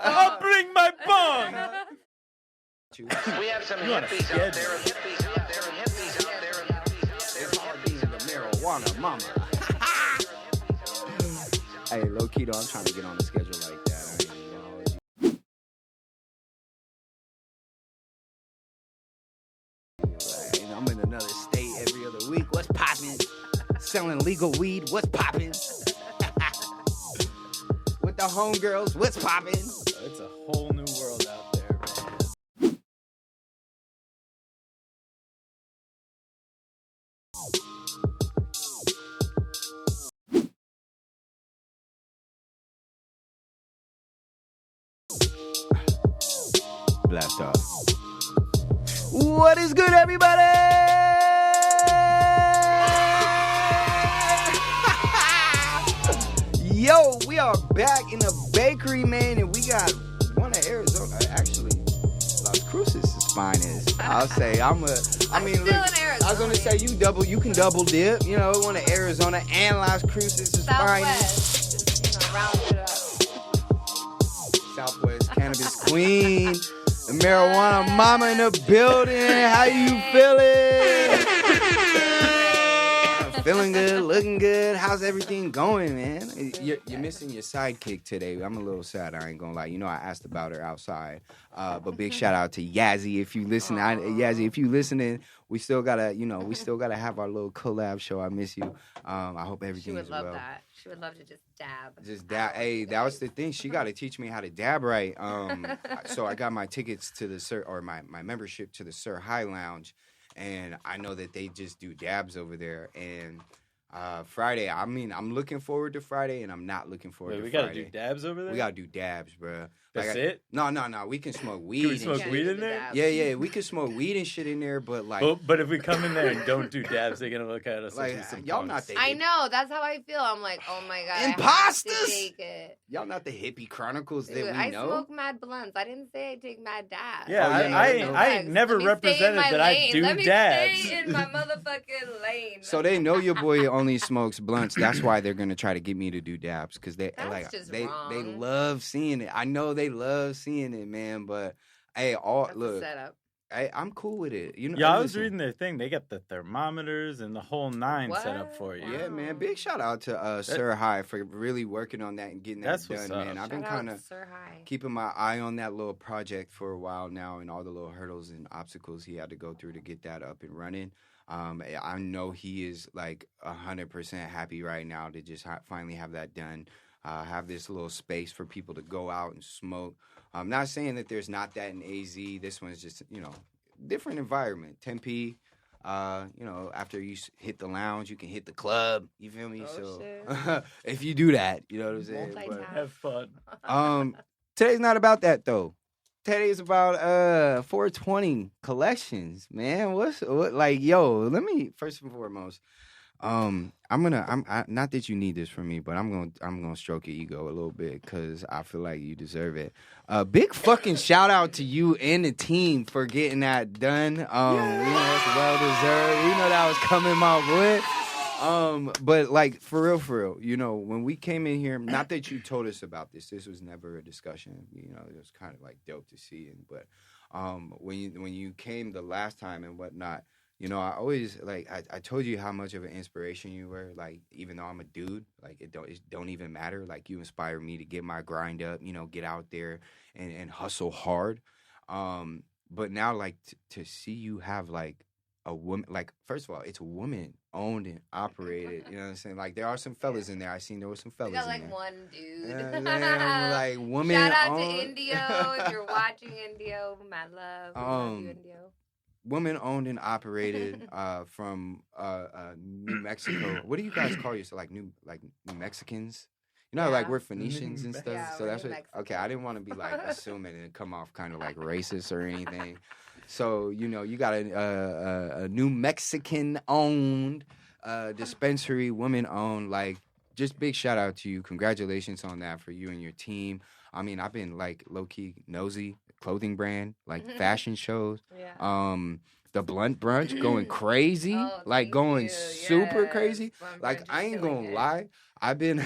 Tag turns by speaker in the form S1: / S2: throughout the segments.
S1: I'll bring my bong.
S2: We have some hippies out there, and hippies out there, and hippies out there, and
S3: It's hard being the marijuana mama. Hey, low key though, I'm trying to get on the schedule like that. I ain't even gonna hold you. Like, I'm in another state every other week. What's poppin'? Selling legal weed. What's poppin'? With the homegirls. What's poppin'?
S1: It's a whole new world out there, man.
S3: Blast off. What is good, everybody? Yo, we are back in the bakery, man, and we got one of Arizona. Actually, Las Cruces' finest. I'll say. I mean,
S4: still
S3: look,
S4: in Arizona.
S3: I was gonna say you can double dip. You know, one of Arizona and Las Cruces' finest.
S4: Southwest. Round it up.
S3: Southwest Cannabis Queen, the marijuana mama in the building. How you feeling? Feeling good, looking good. How's everything going, man? You're missing your sidekick today. I'm a little sad. I ain't gonna lie. You know, I asked about her outside. But big shout out to Yazzie if you listen. Yazzie, if you listening, we still gotta have our little collab show. I miss you. I hope everything is well.
S4: She would love that. She would love to just dab.
S3: Just dab. Hey, that was the thing. She got to teach me how to dab right. So I got my tickets to the Sir, or my membership to the Sir High Lounge, and I know that they just do dabs over there. And Friday, I mean, I'm looking forward to Friday, and I'm not looking forward to Friday.
S1: We gotta do dabs over there?
S3: We gotta do dabs, bro.
S1: That's it?
S3: No. We can smoke weed.
S1: Can we smoke weed in there?
S3: Yeah. We can smoke weed and shit in there, but like.
S1: But if we come in there and don't do dabs, they're gonna look at us like some
S3: y'all
S1: punks.
S3: not the.
S4: I know. That's how I feel. I'm like, oh my god.
S3: Imposters?
S4: I have to take it.
S3: Y'all not the Hippy Chronicles
S4: Dude,
S3: that we
S4: I
S3: know.
S4: smoke mad blunts. I didn't say I take mad dabs.
S1: Yeah, I ain't never represented that I do dabs.
S4: Let me stay in my motherfucking lane.
S3: So they know your boy only smokes blunts. That's why they're gonna try to get me to do dabs because they they love seeing it. I know they love seeing it, man. But hey, look,
S4: setup.
S3: I'm cool with it. You know.
S1: Yeah, I was reading their thing. They got the thermometers and the whole nine set up for you.
S3: Yeah, man. Big shout out to Sir High for really working on that and getting that done, man. I've been kind of keeping my eye on that little project for a while now, and all the little hurdles and obstacles he had to go through to get that up and running. I know he is like 100% happy right now to just finally have that done. Have this little space for people to go out and smoke. I'm not saying that there's not that in AZ. This one's just, different environment. Tempe, after you hit the lounge, you can hit the club. You feel me? So if you do that, you know what I'm saying? But,
S1: have fun.
S3: Today's not about that, though. Today's about 420 collections, man. Let me first and foremost, I'm not that you need this from me, but I'm gonna stroke your ego a little bit because I feel like you deserve it. Big fucking shout out to you and the team for getting that done. It's well deserved. You know that was coming my way. But like for real, when we came in here, not that you told us about this was never a discussion. It was kind of like dope to see it. But when you came the last time and whatnot, I always I told you how much of an inspiration you were. Like even though I'm a dude, like it don't even matter. Like you inspire me to get my grind up, get out there and hustle hard. But now like to see you have like a woman, like first of all, it's a woman owned and operated. You know what I'm saying? Like there are some fellas in there. I seen there was some fellas.
S4: We got
S3: in there.
S4: one dude.
S3: Like woman.
S4: Shout out
S3: owned.
S4: to Indio if you're watching Indio. Mad love. We love you, Indio.
S3: Woman owned and operated from New Mexico. What do you guys call yourself? Like New Mexicans? Like we're Phoenicians and stuff.
S4: Yeah,
S3: so that's what.
S4: Mexican.
S3: Okay, I didn't want to be like assuming and come off kind of like racist or anything. So you got a New Mexican owned dispensary, woman owned. Like just big shout out to you. Congratulations on that for you and your team. I mean, I've been like low key nosy clothing brand, like fashion shows.
S4: Yeah.
S3: The blunt brunch going crazy,
S4: Oh,
S3: like going super
S4: Yes.
S3: crazy.
S4: Blunt
S3: Like
S4: brunch is
S3: I ain't
S4: killing
S3: gonna
S4: it.
S3: lie, I've been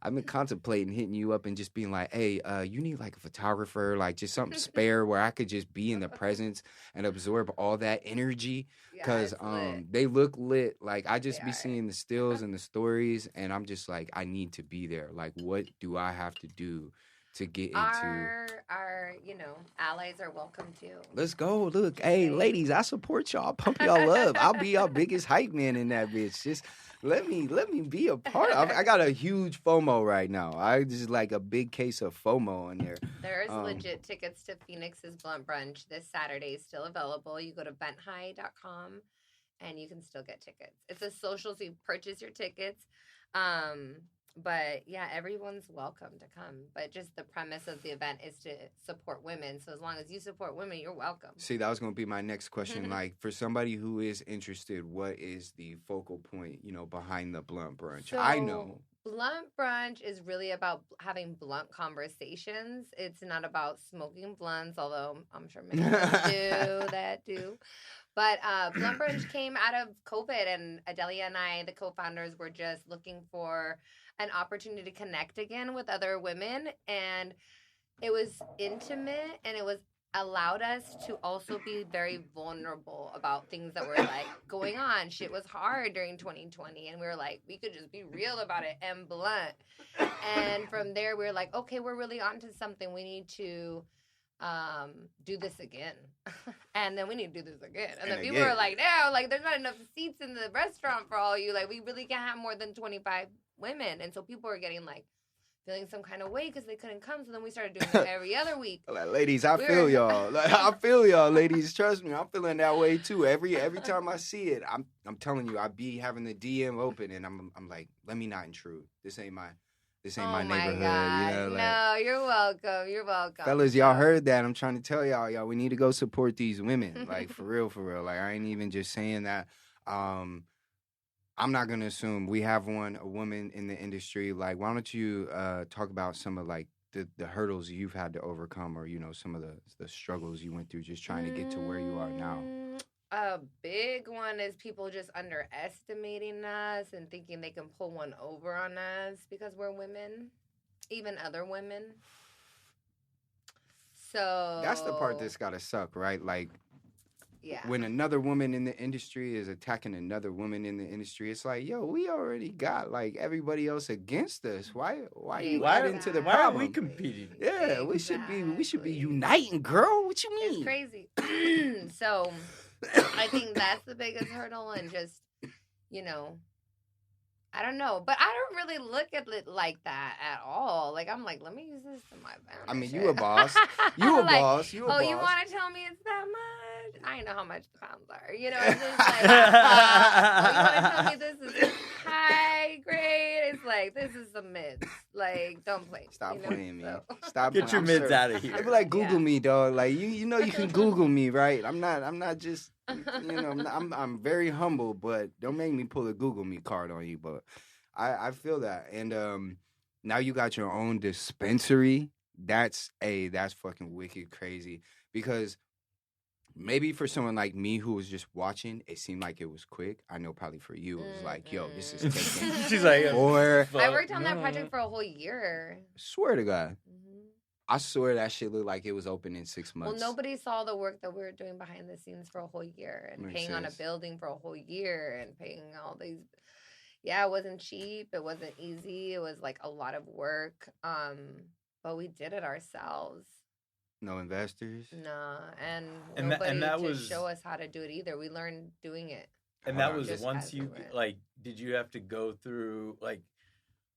S3: I've been contemplating hitting you up and just being like, hey, you need like a photographer, like just something spare where I could just be in the presence and absorb all that energy.
S4: Yeah,
S3: Cause
S4: it's lit.
S3: they look lit. Like I just
S4: They
S3: be
S4: are.
S3: seeing the stills and the stories, and I'm just like, I need to be there. Like, what do I have to do to get into?
S4: Our allies are welcome too.
S3: Let's go. Look, hey, ladies, I support y'all. Pump y'all up. I'll be y'all biggest hype man in that bitch. Just let me be a part of. I got a huge FOMO right now. I just like a big case of FOMO in there.
S4: There's legit tickets to Phoenix's Blunt Brunch this Saturday still available. You go to venthigh.com and you can still get tickets. It's a social, so you purchase your tickets. But yeah, everyone's welcome to come. But just the premise of the event is to support women. So as long as you support women, you're welcome.
S3: See, that was going to be my next question. Like, for somebody who is interested, what is the focal point, behind the blunt brunch?
S4: So,
S3: I know.
S4: Blunt brunch is really about having blunt conversations. It's not about smoking blunts, although I'm sure many people do. But Blunt Brunch came out of COVID, and Adelia and I, the co-founders, were just looking for an opportunity to connect again with other women. And it was intimate, and it was allowed us to also be very vulnerable about things that were like going on. Shit was hard during 2020, and we were like, we could just be real about it and blunt. And from there, we were like, okay, we're really onto something. We need to do this again. And then we need to do this again. And then people were like, no, like there's not enough seats in the restaurant for all you. Like we really can't have more than 25 women. And so people were getting like feeling some kind of way because they couldn't come. So then we started doing it every other week.
S3: Like, ladies, I feel y'all. Like, I feel y'all, ladies. Trust me, I'm feeling that way too. Every time I see it, I'm telling you, I be having the DM open, and I'm like, let me not intrude. This ain't my neighborhood.
S4: God. No, you're welcome. You're welcome.
S3: Fellas, y'all heard that. I'm trying to tell y'all, we need to go support these women. Like, for real. Like, I ain't even just saying that. I'm not going to assume we have a woman in the industry. Like, why don't you talk about some of, like, the hurdles you've had to overcome, or, some of the struggles you went through just trying to get to where you are now?
S4: A big one is people just underestimating us and thinking they can pull one over on us because we're women, even other women. So
S3: that's the part that's gotta suck, right? Like,
S4: yeah,
S3: when another woman in the industry is attacking another woman in the industry, it's like, yo, we already got like everybody else against us. Why you adding to the problem?
S1: Why are we competing?
S3: Yeah,
S4: exactly.
S3: we should be uniting, girl. What you mean?
S4: It's crazy. So I think that's the biggest hurdle, and just, I don't know. But I don't really look at it like that at all. Like, I'm like, let me use this to my advantage.
S3: I mean, you a boss. You a boss. You a boss.
S4: You want to tell me it's that much? I know how much the pounds are. It's just like, you want to tell me this is high grade? It's like, this is the mids. Like, don't play.
S3: Stop playing me.
S4: So.
S3: Stop.
S1: Get your mids out of here.
S3: I be like, Google me, dog. Like, you know you can Google me, right? I'm not just, I'm very humble, but don't make me pull a Google me card on you. But I feel that. And now you got your own dispensary. That's fucking wicked crazy. Because maybe for someone like me who was just watching, it seemed like it was quick. I know probably for you, it was like, yo, this is taking.
S1: She's like,
S4: I worked on that project for a whole year.
S3: Swear to God. I swear that shit looked like it was open in 6 months.
S4: Well, nobody saw the work that we were doing behind the scenes for a whole year, and paying on a building for a whole year, and paying all these. Yeah, it wasn't cheap. It wasn't easy. It was like a lot of work. But we did it ourselves.
S3: No investors?
S4: No, and nobody to show us how to do it either. We learned doing it.
S1: And that was once you, like, did you have to go through, like,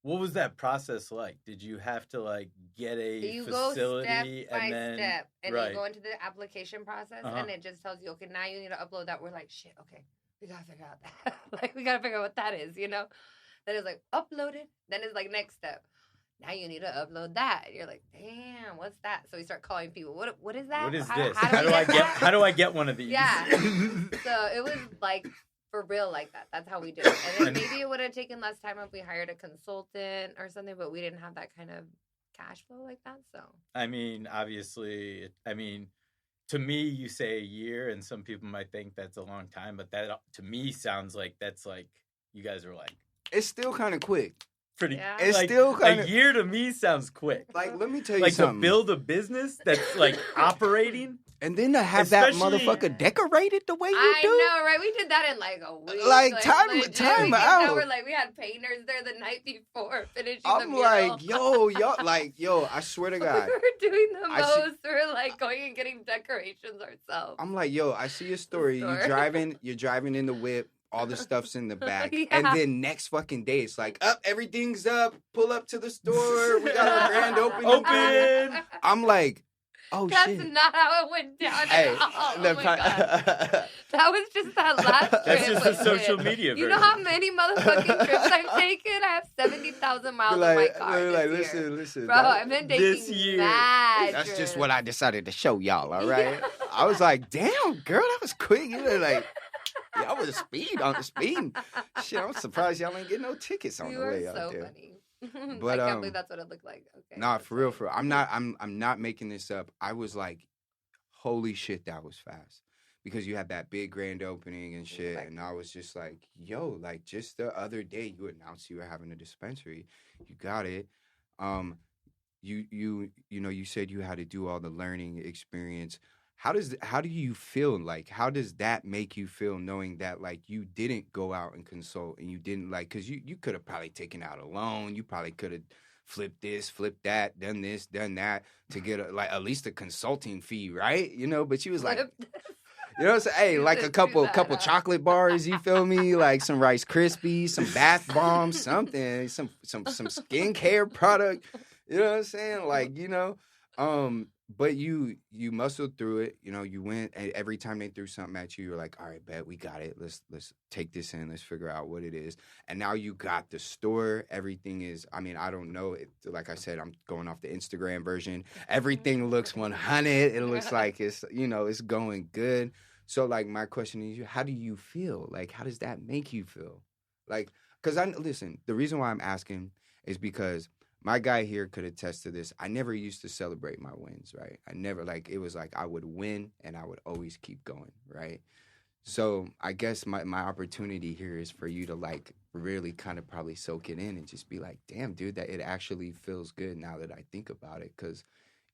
S1: what was that process like? Did you have to, like, get a facility
S4: go step by step, and
S1: right.
S4: you go into the application process, and it just tells you, okay, now you need to upload that. We're like, shit, okay, we gotta figure out that. Like, we gotta figure out what that is, Then it's like, upload it. Then it's like, next step. Now you need to upload that. You're like, damn, what's that? So we start calling people. What is that?
S1: What is
S4: how,
S1: this?
S4: How
S1: do I get one of these?
S4: Yeah. So it was like for real like that. That's how we did it. And then maybe it would have taken less time if we hired a consultant or something, but we didn't have that kind of cash flow like that. So
S1: I mean, obviously, to me, you say a year, and some people might think that's a long time, but that to me sounds like that's like you guys are like
S3: It's still kind of quick.
S1: pretty.
S4: Yeah.
S3: It's
S1: like,
S3: still kind
S1: a
S3: of
S1: year to me sounds quick.
S3: like. Let me tell you
S1: Like
S3: something.
S1: to build a business that's like operating.
S3: And then to have that
S1: Especially-
S3: motherfucker decorated the way you
S4: I
S3: do.
S4: know, right? We did that in like a week.
S3: Like,
S4: legit.
S3: time
S4: We came
S3: out.
S4: over, like we had painters there the night before finishing the
S3: I'm
S4: mural.
S3: like, yo, I swear to God.
S4: We were doing the
S3: I see-
S4: most. We were like going and getting decorations ourselves.
S3: I'm like, yo, I see your story.
S4: Store.
S3: You're driving in the whip. All the stuff's in the back.
S4: Yeah.
S3: And then next fucking day, it's like, everything's up. Pull up to the store. We got our grand opening.
S1: Open.
S3: I'm like, oh,
S4: That's
S3: shit.
S4: not how it went down
S3: Hey,
S4: at all. Oh
S3: the
S4: my
S3: pa-
S4: God. That was just that last trip.
S1: That's just the
S4: was
S1: social
S4: it.
S1: media
S4: You know
S1: version.
S4: how many motherfucking trips I've taken? I have 70,000 miles on my car this year.
S3: listen.
S4: Bro, I've been
S1: this
S4: taking
S1: year.
S4: mad
S3: That's just
S4: trips.
S3: what I decided to show y'all, all right?
S4: Yeah.
S3: I was like, damn, girl, that was quick. You know, like, y'all was speeding. Shit, I'm surprised y'all ain't getting no tickets on
S4: You
S3: the
S4: are
S3: way out
S4: so
S3: there.
S4: funny.
S3: But,
S4: I can't believe that's what it looked like. Okay.
S3: Nah,
S4: that's
S3: for real,
S4: funny.
S3: for real. I'm not making this up. I was like, holy shit, that was fast. Because you had that big grand opening and shit,
S4: Right.
S3: and I was just like, yo, like just the other day you announced you were having a dispensary. You got it. You said you had to do all the learning experience. How do you feel? Like, how does that make you feel knowing that like you didn't go out and consult and you didn't like, because you could have probably taken out a loan, you probably could have flipped this, flipped that, done this, done that to get at least a consulting fee, right? You know, but she was like,
S4: Flip.
S3: you know what I'm saying? Hey,
S4: You
S3: like
S4: just
S3: a couple
S4: screwed that up.
S3: chocolate bars, you feel me? Like some Rice Krispies, some bath bombs, something, some skincare product. You know what I'm saying? Like, you know, but you muscled through it. You know, you went, and every time they threw something at you, you're like, all right, bet we got it. Let's take this in. Let's figure out what it is. And now you got the store. Everything is, I mean, I don't know. Like I said, I'm going off the Instagram version. Everything looks 100. It looks like it's, you know, it's going good. So, like, my question is, how do you feel? Like, how does that make you feel? Like, because listen, the reason why I'm asking is because my guy here could attest to this. I never used to celebrate my wins, right? I never, like, it was like I would win and I would always keep going, right? So I guess my opportunity here is for you to, like, really kind of probably soak it in and just be like, damn, dude, that it actually feels good now that I think about it. Because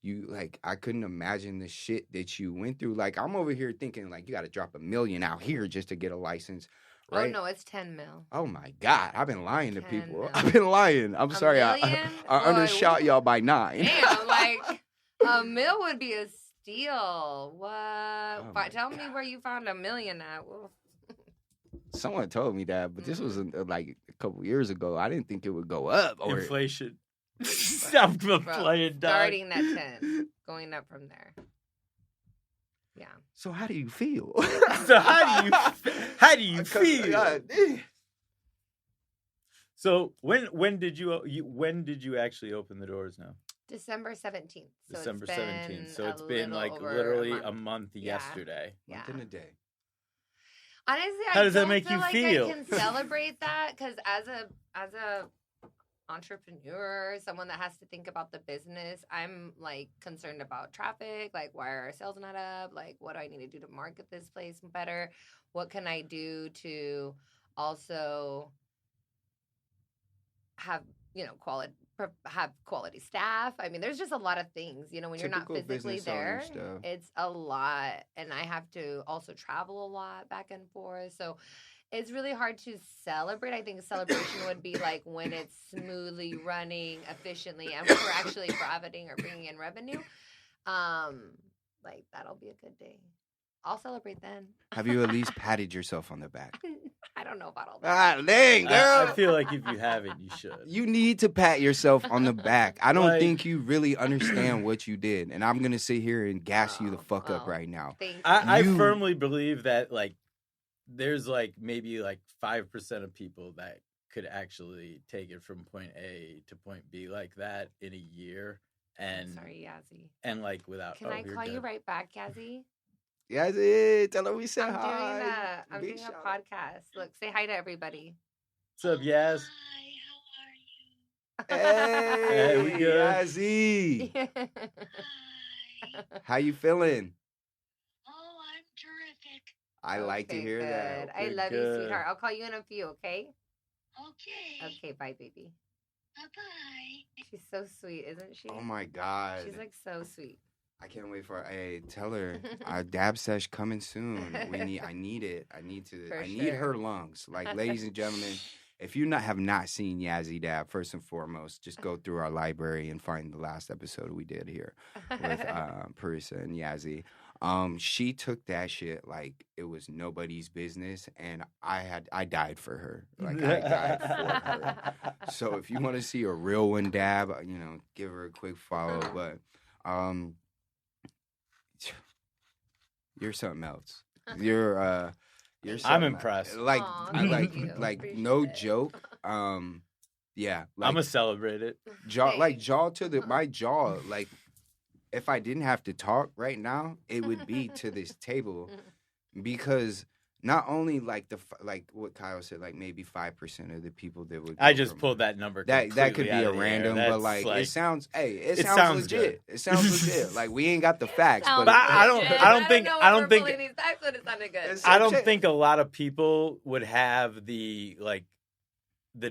S3: you, like, I couldn't imagine the shit that you went through. Like, I'm over here thinking, like, you got to drop $1 million out here just to get a license. Right?
S4: Oh, no, it's 10 mil.
S3: Oh, my God. I've been lying to
S4: 10
S3: people.
S4: mil.
S3: I've been lying. I'm sorry. I
S4: million?
S3: undershot
S4: Boy,
S3: y'all by 9.
S4: Damn, like, $1 mil would be a steal. What?
S3: my
S4: Tell me where you found $1 million at. Well,
S3: Someone told me that, but this was like a couple years ago. I didn't think it would go up. Or
S1: Inflation. Stop
S4: bro,
S1: playing, dog.
S4: starting at 10, going up from there. Yeah.
S3: So how do you feel?
S1: So how do you feel?
S3: God,
S1: So when did you actually open the doors now?
S4: December 17th. So
S1: December
S4: it's
S1: 17th. So
S4: been
S1: it's
S4: a
S1: been
S4: little
S1: like
S4: over
S1: literally
S4: a
S1: a month
S4: Yeah.
S1: yesterday.
S4: Yeah.
S3: Month in a day.
S4: Honestly,
S1: How
S4: I
S1: does that
S4: don't
S1: make
S4: feel
S1: you
S4: like
S1: feel?
S4: I can celebrate that because as a entrepreneur, someone that has to think about the business, I'm like concerned about traffic. Like, why are our sales not up? Like, what do I need to do to market this place better? What can I do to also have quality staff? I mean, there's just a lot of things, when you're not
S3: Typical
S4: physically
S3: business owner
S4: there,
S3: stuff.
S4: it's a lot. And I have to also travel a lot back and forth. So it's really hard to celebrate. I think celebration would be like when it's smoothly running efficiently and we're actually profiting or bringing in revenue. Like that'll be a good day. I'll celebrate then.
S3: Have you at least patted yourself on the back?
S4: I don't know about all that.
S3: Ah, dang, girl.
S1: I feel like if you haven't, you should.
S3: You need to pat yourself on the back. I don't
S1: Like-
S3: think you really understand what you did. And I'm going to sit here and gas you the
S4: Oh,
S3: fuck up
S4: well.
S3: right now.
S4: Thank you.
S1: I
S3: You-
S1: firmly believe that like there's like maybe like 5% of people that could actually take it from point A to point B like that in a year, and
S4: Sorry, Yazzie.
S1: and like without.
S4: Can
S1: oh,
S4: I
S1: you're
S4: call you
S1: good.
S4: right back, Yazzie?
S3: Yes, tell her we said hi.
S4: I'm
S3: Big
S4: doing a
S3: shout out.
S4: podcast. Look, say hi to everybody.
S1: What's up, Yaz?
S5: Hi, how are you?
S3: Hey,
S1: we good?
S3: Yazzie.
S5: Hi.
S3: How you feeling?
S5: Oh, I'm terrific.
S3: I like to
S4: Okay,
S3: hear
S4: good.
S3: that.
S4: I
S1: Good,
S4: love you,
S1: good.
S4: sweetheart. I'll call you in a few, okay?
S5: Okay.
S4: Okay, bye, baby.
S5: Bye-bye.
S4: She's so sweet, isn't she?
S3: Oh my God.
S4: She's like so sweet.
S3: I can't wait for. Hey, tell her our dab sesh coming soon. I need it. I need
S4: For
S3: her
S4: sure.
S3: lungs. Like, ladies and gentlemen, if you have not seen Yazzie dab, first and foremost, just go through our library and find the last episode we did here with Parisa and Yazzie. She took that shit like it was nobody's business, and I died for her. Like, I died for her. So if you want to see a real one dab, give her a quick follow. But you're something else. You're something
S1: I'm
S3: else.
S1: impressed.
S3: Like,
S4: Aw,
S3: like,
S4: thank you.
S3: like, no
S4: Appreciate it.
S3: joke. Yeah. Like,
S1: I'm gonna celebrate it.
S4: Thanks.
S3: jaw to my jaw. Like, if I didn't have to talk right now, it would be to this table, because not only like like what Kyle said, like maybe 5% of the people that would.
S1: I
S3: go
S1: just
S3: from-
S1: pulled that number.
S3: That could be
S1: completely out
S3: a
S1: of the air.
S3: random, but
S1: That's
S3: like, it sounds. Hey, it
S1: it
S3: sounds
S1: sounds
S3: legit.
S1: good.
S3: It sounds legit. Like, we ain't got the facts,
S4: Sounds
S3: but
S1: I don't-
S4: legit.
S1: I don't think-
S4: know
S1: I
S4: when
S1: don't
S4: we're
S1: think-
S4: pulling these facts, but it sounded good.
S3: It's-
S1: I don't
S3: Legit.
S1: think a lot of people would have the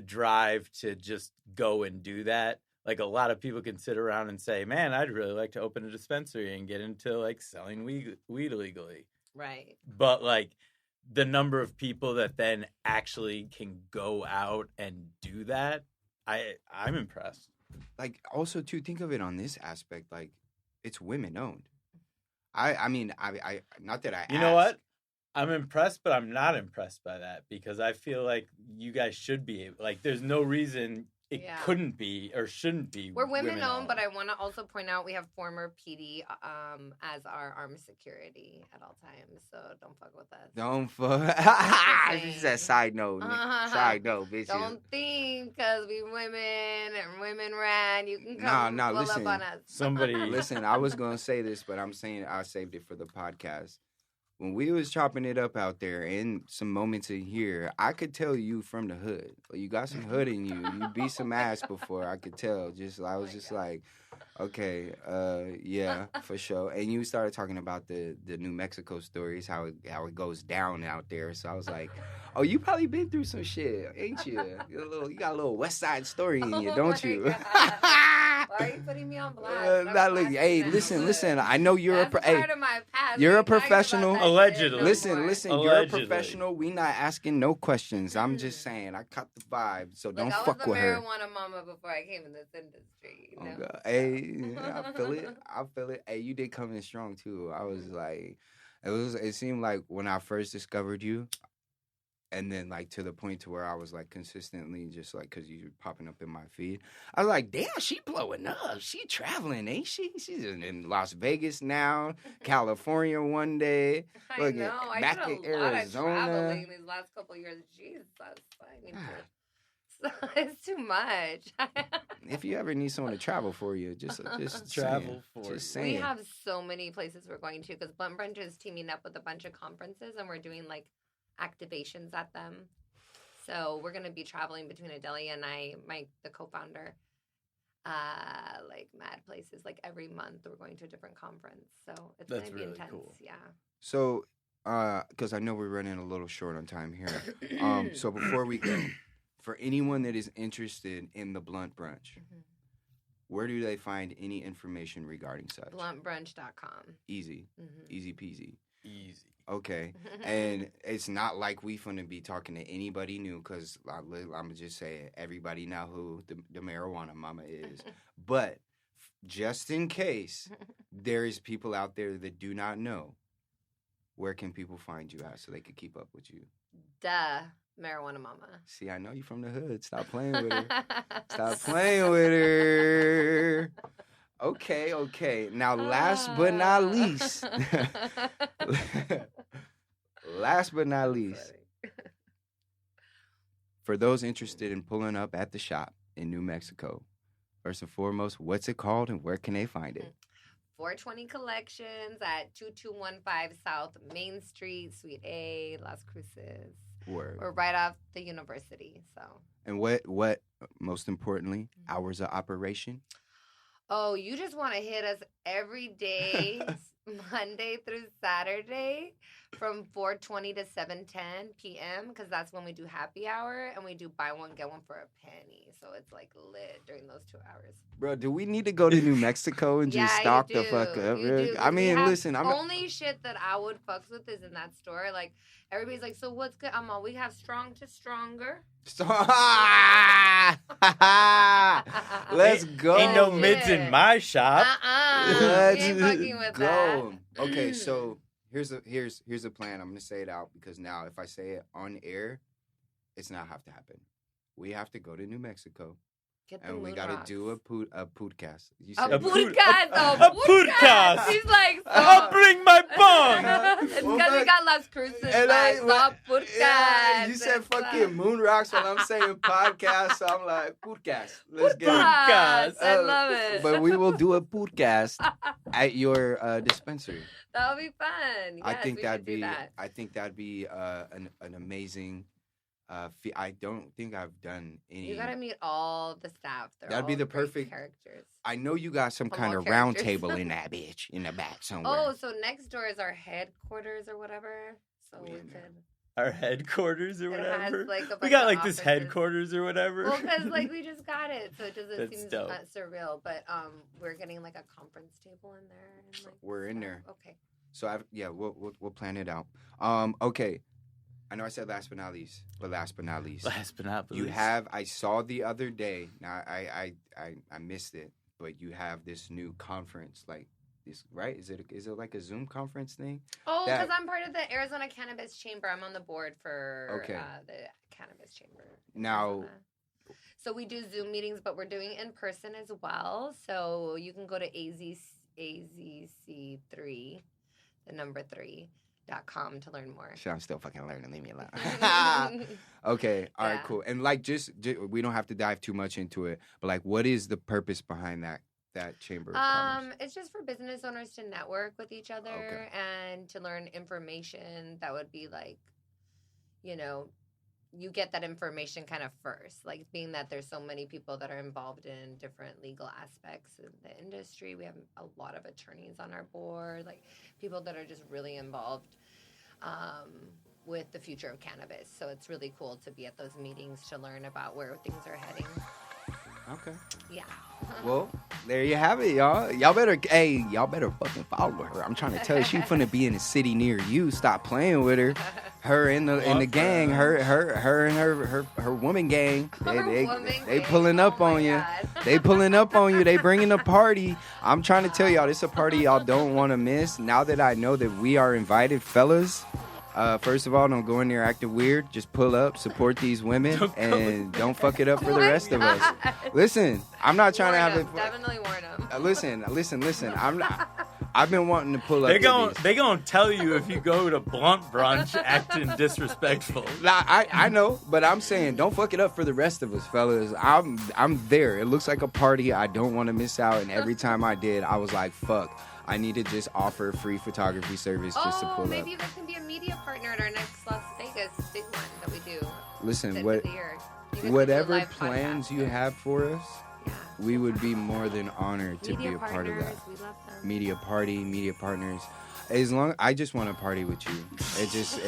S1: drive to just go and do that. Like, a lot of people can sit around and say, "Man, I'd really like to open a dispensary and get into like selling weed illegally."
S4: Right.
S1: But like, the number of people that then actually can go out and do that, I'm impressed.
S3: like, also too, think of it on this aspect, like, it's women owned. I mean, I not that I
S1: You know
S3: asked.
S1: what? I'm impressed, but I'm not impressed by that, because I feel like you guys should be able, like, there's no reason it
S4: Yeah.
S1: couldn't be or shouldn't be.
S4: We're women owned, but I want to also point out we have former PD as our armed security at all times, so don't fuck with us.
S3: Don't fuck. She said
S4: saying.
S3: side note. Side note, bitches.
S4: Don't think because we women and women ran, you can come
S3: Nah,
S4: pull
S3: listen.
S4: up on us.
S1: Somebody
S3: Listen, I was gonna say this, but I'm saying I saved it for the podcast. When we was chopping it up out there, in some moments in here, I could tell you from the hood. You got some hood in you. You beat some ass before. I could tell. I was just like, okay, yeah, for sure. And you started talking about the New Mexico stories, how it goes down out there. So I was like, oh, you probably been through some shit, ain't you? You got a little West Side story in you, don't
S4: my
S3: you?
S4: God. Why are you putting me on blast?
S3: Hey, listen. I know you're
S4: That's part of my past.
S3: you're a
S4: We talking about
S3: professional.
S4: that shit
S1: Allegedly.
S4: no
S3: Listen,
S4: more.
S3: you're a
S1: Allegedly.
S3: professional. We not asking no questions. I'm just saying, I caught the vibe, so
S4: Look,
S3: don't
S4: I
S3: fuck
S4: was a
S3: with her.
S4: marijuana mama before I came in this industry. You
S3: Oh,
S4: know?
S3: God. Hey, I feel it. Hey, you did come in strong too. I was like, it seemed like when I first discovered you, and then like to the point to where I was like consistently just like, because you were popping up in my feed, I was like, damn, she blowing up. She traveling, ain't she? She's in Las Vegas now, California one day.
S4: I
S3: Look,
S4: know. I
S3: back
S4: did
S3: in
S4: a lot of
S3: Arizona.
S4: traveling these last couple of years. Jesus, I need to. It's too much.
S3: If you ever need someone to travel for you, just
S1: Travel
S3: saying,
S1: for
S3: just
S1: you.
S3: saying.
S4: We have so many places we're going to because Blunt Brunch is teaming up with a bunch of conferences and we're doing like activations at them. So we're gonna be traveling between Adelia and I, the co-founder, like mad places. Like every month we're going to a different conference. So it's
S1: That's
S4: gonna be
S1: really
S4: intense.
S1: cool.
S4: Yeah.
S3: So, because I know we're running a little short on time here. So before we go, for anyone that is interested in the Blunt Brunch, where do they find any information regarding such?
S4: Bluntbrunch.com.
S3: Easy,
S4: Mm-hmm.
S3: easy peasy.
S1: Easy.
S3: Okay, and it's not like we finna be talking to anybody new, because I'm gonna just say it, everybody know who the Damarijuanamomma is. But just in case there is people out there that do not know, where can people find you at so they can keep up with you?
S4: Marijuanamomma.
S3: See, I know you from the hood. Stop playing with her. Stop playing with her. Okay. Now, last but not least. Last but not least. For those interested in pulling up at the shop in New Mexico, first and foremost, what's it called and where can they find it?
S4: 420 Collections at 2215 South Main Street, Suite A, Las Cruces.
S3: Word.
S4: We're right off the university, so.
S3: And what most importantly, hours of operation.
S4: Oh, you just want to hit us every day, Monday through Saturday, from 4:20 to 7:10 p.m. because that's when we do happy hour and we do buy one get one for a penny. So it's like lit during those 2 hours.
S3: Bro, do we need to go to New Mexico and just stock the fuck up?
S4: You do.
S3: I mean, listen,
S4: only shit that I would fucks with is in that store. Like everybody's like, so what's good? I'm all, we have strong to stronger.
S3: Let's go.
S1: Ain't no mids in my shop.
S3: Let's
S4: ain't fucking with
S3: go.
S4: that.
S3: Okay, so here's the plan. I'm gonna say it out because now if I say it on air, it's not have to happen. We have to go to New Mexico. And we gotta do a podcast. You said
S4: a podcast.
S1: A podcast.
S4: He's like,
S1: I'll bring my bong.
S4: It's because we got Las Cruces. Podcast.
S3: Yeah, you said fucking moon rocks while I'm saying podcast. So I'm like, podcast. Let's get it.
S4: Podcast. I love it.
S3: But we will do a podcast at your dispensary.
S4: That'll be fun. Yes,
S3: I think that'd be.
S4: That.
S3: I think that'd be an amazing. I don't think I've done any.
S4: You gotta meet all the staff.
S3: That'd be the perfect
S4: characters.
S3: I know you got some kind of round table in that bitch in the back somewhere.
S4: Oh, so next door is our headquarters or whatever. So we could.
S1: Our headquarters or whatever.
S4: Like
S1: we got like
S4: offices.
S1: this headquarters or whatever.
S4: Well, because like we just got it, so it doesn't seem
S1: dope.
S4: surreal. But we're getting like a conference table in there. And, like,
S3: we're in there.
S4: Okay.
S3: So we'll plan it out. Okay. I know I said last but not least. You have, I saw the other day, now I missed it, but you have this new conference, like this, right? Is it like a Zoom conference thing?
S4: Oh, because I'm part of the Arizona Cannabis Chamber. I'm on the board for the Cannabis Chamber.
S3: Now,
S4: so we do Zoom meetings, but we're doing in person as well. So you can go to AZC3, the number 3.com to learn more.
S3: Shit, I'm still fucking learning. Leave me alone. Okay, all right, cool. And like, just we don't have to dive too much into it, but like, what is the purpose behind that chamber of commerce?
S4: It's just for business owners to network with each other and to learn information that would be like, you get that information kind of first, like being that there's so many people that are involved in different legal aspects in the industry. We have a lot of attorneys on our board, like people that are just really involved with the future of cannabis. So it's really cool to be at those meetings to learn about where things are heading.
S3: Okay.
S4: Yeah.
S3: Well, there you have it, y'all. Y'all better fucking follow her. I'm trying to tell you, she finna be in a city near you. Stop playing with her. Her in the gang, her and her woman gang. They pulling up on you. They pulling up on you. They bringing a party. I'm trying to tell y'all, this is a party y'all don't want to miss. Now that I know that we are invited, fellas. First of all, don't go in there acting weird. Just pull up, support these women, and don't fuck it up for the rest of us. Listen, I'm not trying to have it.
S4: Definitely warn them.
S3: Listen. I'm not. I've been wanting to pull up.
S1: They gonna tell you if you go to blunt brunch acting disrespectful.
S3: I know, but I'm saying don't fuck it up for the rest of us, fellas. I'm there. It looks like a party. I don't want to miss out, and every time I did, I was like, fuck. I need to just offer free photography service just to pull up.
S4: Maybe you guys can be a media partner at our next Las Vegas big one that we do.
S3: Listen,
S4: whatever
S3: plans you have for us, we would be more than honored to be a part of that.
S4: We love them.
S3: Media partners. As long I just want to party with you. It just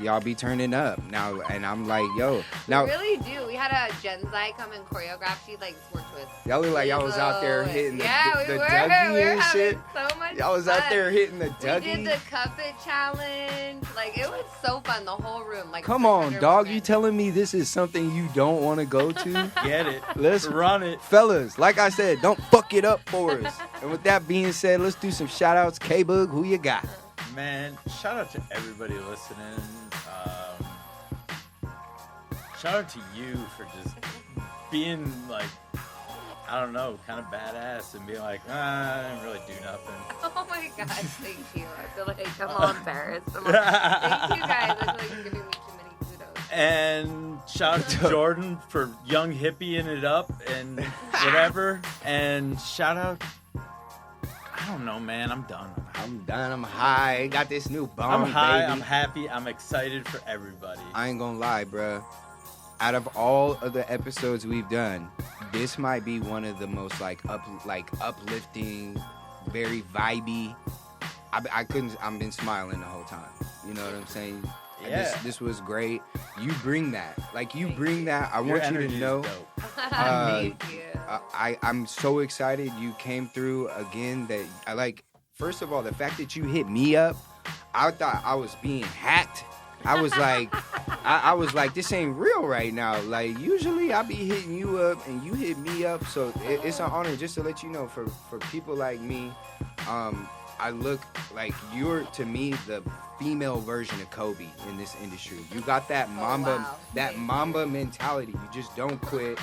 S3: y'all be turning up now, and I'm like, yo. Now
S4: we really do. We had a Genzai come and choreograph. She like worked with.
S3: Y'all look like y'all was out there hitting the Dougie
S4: we were
S3: and shit.
S4: So much
S3: Y'all was
S4: fun.
S3: out there hitting the Dougie.
S4: We did the cup it challenge. Like it was so fun. The whole room. Like
S3: come on, dog. You telling me this is something you don't want to go to?
S1: Get it.
S3: Let's
S1: run it,
S3: fellas. Like I said, don't fuck it up for us. And with that being said, let's do some shout outs. K-Boog, who you got?
S1: Man, shout out to everybody listening. Shout out to you for just being like, I don't know, kind of badass and being like, I didn't really do nothing.
S4: Oh my gosh, thank you. I feel like I'm all embarrassed. Thank you guys. I feel like you're giving me too many kudos.
S1: And shout out to Jordan for young hippieing it up and whatever. And shout out, I don't know, man. I'm done.
S3: I'm high. Got this new bomb,
S1: I'm high.
S3: baby.
S1: I'm happy. I'm excited for everybody.
S3: I ain't gonna lie, bruh. out of all of the episodes we've done, this might be one of the most uplifting, very vibey. I've been smiling the whole time. You know what I'm saying?
S1: Yeah.
S3: This was great. You bring that. I
S1: Your
S3: want you to
S1: energy is
S3: know.
S1: dope.
S4: Thank you.
S3: I'm so excited you came through again. First of all, the fact that you hit me up, I thought I was being hacked. I was like, I was like, this ain't real right now. Like, usually I be hitting you up and you hit me up. So it's an honor, just to let you know, for people like me, I look like you're, to me, the female version of Kobe in this industry. You got that Mamba mentality. You just don't quit.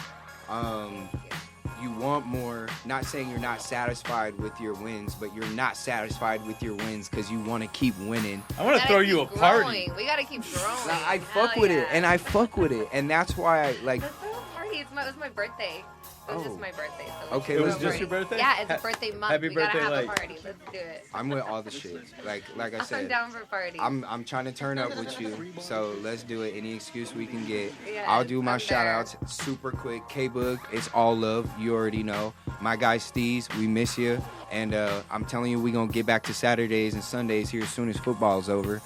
S3: You want more. Not saying you're not satisfied with your wins, but you're not satisfied with your wins because you want to keep winning.
S1: I want to throw you a party.
S4: We gotta keep growing.
S3: I fuck with it, and I fuck with it, and that's why I like.
S4: Let's throw a party. It was my birthday. It was just my birthday. So
S3: Okay,
S1: It
S3: let's
S1: was
S3: do
S1: just
S3: it.
S1: your birthday?
S4: Yeah, it's a birthday month.
S1: Happy
S4: we gotta
S1: birthday,
S4: have
S1: like-
S4: a party. Let's do it.
S3: I'm with all the shit. Like I
S4: I'm
S3: said,
S4: down for parties.
S3: I'm trying to turn up with you, so let's do it. Any excuse we can get.
S4: Yes,
S3: I'll do my
S4: I'm
S3: shout
S4: there.
S3: outs super quick. K-Boog, it's all love. You already know. My guy Steez, we miss you. And I'm telling you, we going to get back to Saturdays and Sundays here as soon as football's over.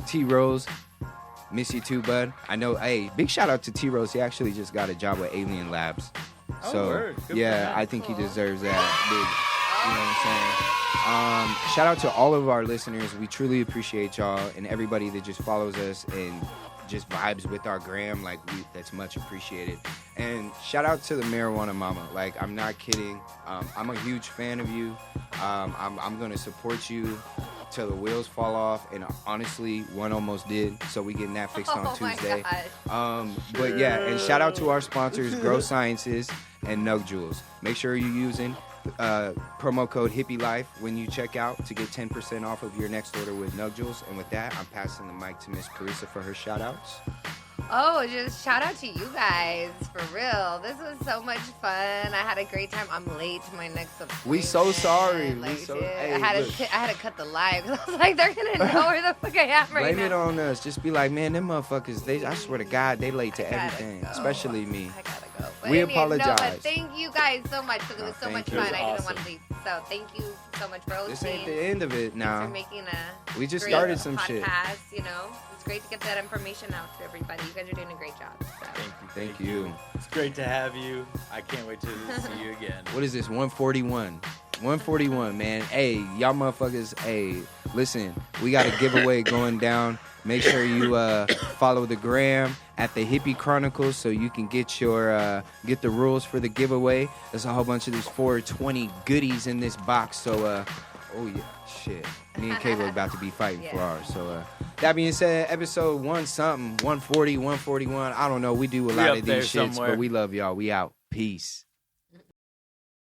S3: T-Rose, miss you too, bud. I know, hey, big shout out to T-Rose. He actually just got a job with Alien Labs.
S1: Oh,
S3: So,
S1: word. Good for
S3: yeah,
S1: him.
S3: I think he
S4: Cool.
S3: deserves that. Big, you know what I'm saying? Shout out to all of our listeners. We truly appreciate y'all and everybody that just follows us and just vibes with our gram. That's much appreciated. And shout out to the Marijuanamomma. Like, I'm not kidding. I'm a huge fan of you. I'm gonna support you till the wheels fall off. And honestly, one almost did. So we getting that fixed on Tuesday.
S4: My gosh.
S3: But yeah, and shout out to our sponsors, Grow Sciences and Nug Jewels. Make sure you're using promo code HippieLife when you check out to get 10% off of your next order with Nug Jewels. And with that, I'm passing the mic to Miss Parisa for her shout outs.
S4: Oh, just shout out to you guys, for real. This was so much fun. I had a great time. I'm late to my next appointment.
S3: We so sorry.
S4: Shit.
S3: Hey,
S4: I had
S3: look.
S4: to cut the live. I was like, they're gonna know where the fuck I am right
S3: Blame
S4: now.
S3: it on us. Just be like, man, them motherfuckers, I swear to God, they late to
S4: I gotta
S3: everything,
S4: go.
S3: especially me.
S4: I gotta go. But
S3: We
S4: anyway, No,
S3: apologize.
S4: but thank you guys so much because it was so
S3: thank
S4: much
S3: you.
S4: fun.
S1: It was
S4: I didn't
S1: awesome.
S4: want to leave. So thank you so much for hosting.
S3: This ain't the end of it
S4: Thanks
S3: now.
S4: for making a
S3: We just
S4: great
S3: started some
S4: podcast,
S3: shit.
S4: You know, it's great to get that information out to everybody. You guys are doing a great job. So.
S3: Thank you.
S1: It's great to have you. I can't wait to see you again.
S3: What is this? 141. 141, man. Hey, y'all motherfuckers. Hey, listen, we got a giveaway going down. Make sure you follow the gram at the Hippy Chronicles so you can get your get the rules for the giveaway. There's a whole bunch of these 420 goodies in this box. So, oh yeah, shit. Me and Kayla are about to be fighting for
S4: Yeah.
S3: ours. So, that being said, episode 140, 141. I don't know. We do a lot
S1: up
S3: of
S1: there
S3: these shits,
S1: somewhere.
S3: but we love y'all. We out. Peace.